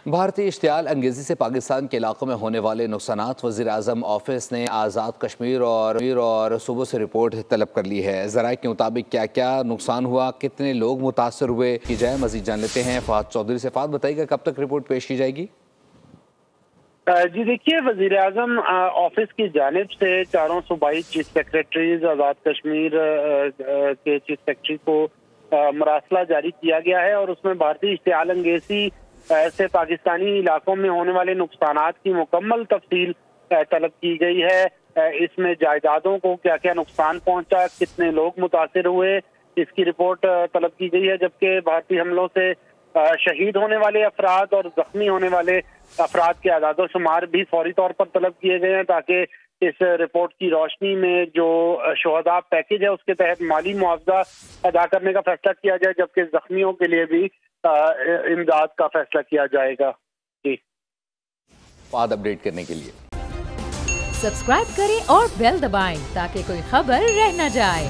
भारतीय इश्तियाल अंगेजी से पाकिस्तान के इलाकों में होने वाले नुकसानात वज़ीर आज़म ऑफिस ने आज़ाद कश्मीर और सूबों से रिपोर्ट तलब कर ली है। ज़राए के मुताबिक क्या क्या नुकसान हुआ, कितने लोग मुतासर हुए की जाए, मज़ीद जान लेते हैं फ़ाद चौधरी से। फ़ाद, बताइएगा कब तक रिपोर्ट पेश की जाएगी? जी देखिए, वज़ीर आज़म ऑफिस की जानिब से चारों सूबाई चीफ सेक्रेटरीज आज़ाद कश्मीर के चीफ सेक्रेटरी को मरासला जारी किया गया है और उसमें भारतीय इश्तियाल अंगेजी से पाकिस्तानी इलाकों में होने वाले नुकसानात की मुकम्मल तफसील तलब की गई है। इसमें जायदादों को क्या क्या नुकसान पहुंचा, कितने लोग मुतासिर हुए, इसकी रिपोर्ट तलब की गई है। जबकि भारतीय हमलों से शहीद होने वाले अफराद और जख्मी होने वाले अफराद के आदाद शुमार भी फौरी तौर पर तलब किए गए हैं ताकि इस रिपोर्ट की रोशनी में जो शोहदा पैकेज है उसके तहत माली मुआवजा अदा करने का फैसला किया जाए, जबकि जख्मियों के लिए भी इमदाद का फैसला किया जाएगा। जी, फ़ाद अपडेट करने के लिए सब्सक्राइब करें और बेल दबाएं ताकि कोई खबर रह न जाए।